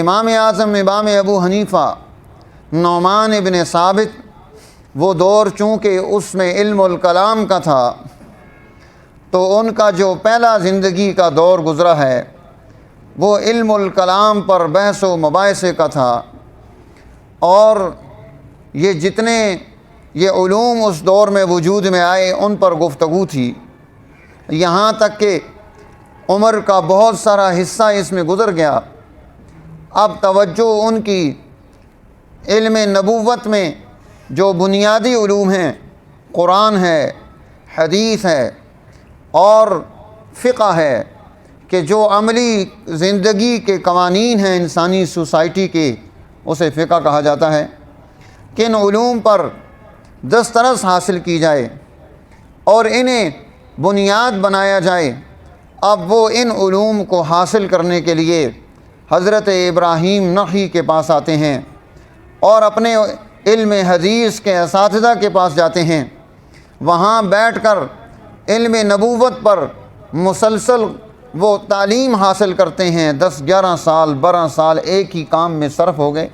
امام اعظم امام ابو حنیفہ نعمان ابن ثابت، وہ دور چونکہ اس میں علم الکلام کا تھا تو ان کا جو پہلا زندگی کا دور گزرا ہے وہ علم الکلام پر بحث و مباحثے کا تھا، اور یہ جتنے یہ علوم اس دور میں وجود میں آئے ان پر گفتگو تھی، یہاں تک کہ عمر کا بہت سارا حصہ اس میں گزر گیا۔ اب توجہ ان کی علم نبوت میں جو بنیادی علوم ہیں، قرآن ہے، حدیث ہے اور فقہ ہے، کہ جو عملی زندگی کے قوانین ہیں انسانی سوسائٹی کے، اسے فقہ کہا جاتا ہے۔ کن علوم پر دسترس حاصل کی جائے اور انہیں بنیاد بنایا جائے، اب وہ ان علوم کو حاصل کرنے کے لیے حضرت ابراہیم نخعی کے پاس آتے ہیں اور اپنے علم حدیث کے اساتذہ کے پاس جاتے ہیں۔ وہاں بیٹھ کر علم نبوت پر مسلسل وہ تعلیم حاصل کرتے ہیں۔ 10 11 سال 12 سال ایک ہی کام میں صرف ہو گئے۔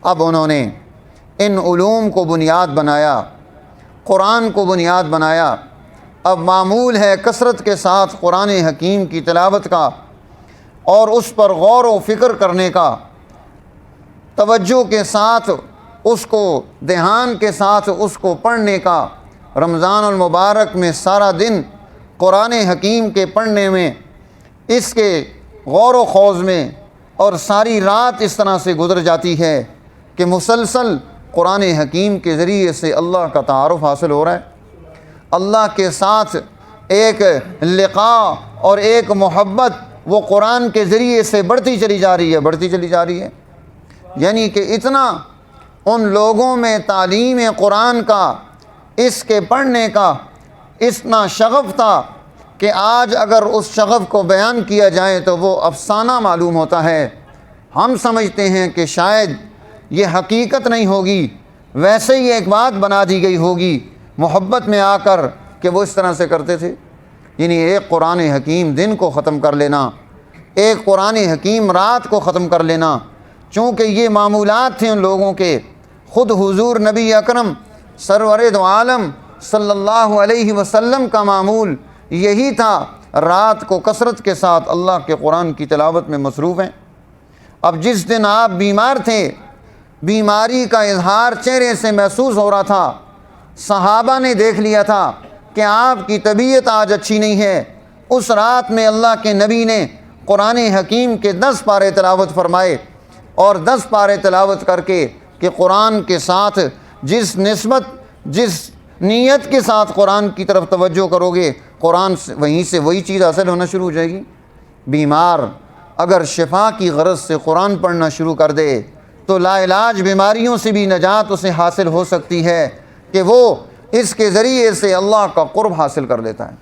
اب انہوں نے ان علوم کو بنیاد بنایا، قرآن کو بنیاد بنایا۔ اب معمول ہے کثرت کے ساتھ قرآن حکیم کی تلاوت کا اور اس پر غور و فکر کرنے کا، توجہ کے ساتھ اس کو، دھیان کے ساتھ اس کو پڑھنے کا۔ رمضان المبارک میں سارا دن قرآن حکیم کے پڑھنے میں، اس کے غور و خوض میں، اور ساری رات اس طرح سے گزر جاتی ہے کہ مسلسل قرآن حکیم کے ذریعے سے اللہ کا تعارف حاصل ہو رہا ہے، اللہ کے ساتھ ایک لقاء اور ایک محبت وہ قرآن کے ذریعے سے بڑھتی چلی جا رہی ہے۔ یعنی کہ اتنا ان لوگوں میں تعلیم قرآن کا، اس کے پڑھنے کا اتنا شغف تھا کہ آج اگر اس شغف کو بیان کیا جائے تو وہ افسانہ معلوم ہوتا ہے۔ ہم سمجھتے ہیں کہ شاید یہ حقیقت نہیں ہوگی، ویسے ہی ایک بات بنا دی گئی ہوگی محبت میں آ کر کہ وہ اس طرح سے کرتے تھے۔ یعنی ایک قرآن حکیم دن کو ختم کر لینا، ایک قرآن حکیم رات کو ختم کر لینا، چونکہ یہ معمولات تھے ان لوگوں کے۔ خود حضور نبی اکرم سرور دو عالم صلی اللہ علیہ وسلم کا معمول یہی تھا، رات کو کثرت کے ساتھ اللہ کے قرآن کی تلاوت میں مصروف ہیں۔ اب جس دن آپ بیمار تھے، بیماری کا اظہار چہرے سے محسوس ہو رہا تھا، صحابہ نے دیکھ لیا تھا کہ آپ کی طبیعت آج اچھی نہیں ہے، اس رات میں اللہ کے نبی نے قرآن حکیم کے 10 پارے تلاوت فرمائے، اور 10 پارے تلاوت کر کے کہ قرآن کے ساتھ جس نسبت، جس نیت کے ساتھ قرآن کی طرف توجہ کرو گے، قرآن سے وہیں سے وہی چیز حاصل ہونا شروع ہو جائے گی۔ بیمار اگر شفا کی غرض سے قرآن پڑھنا شروع کر دے تو لا علاج بیماریوں سے بھی نجات اسے حاصل ہو سکتی ہے کہ وہ اس کے ذریعے سے اللہ کا قرب حاصل کر لیتا ہے۔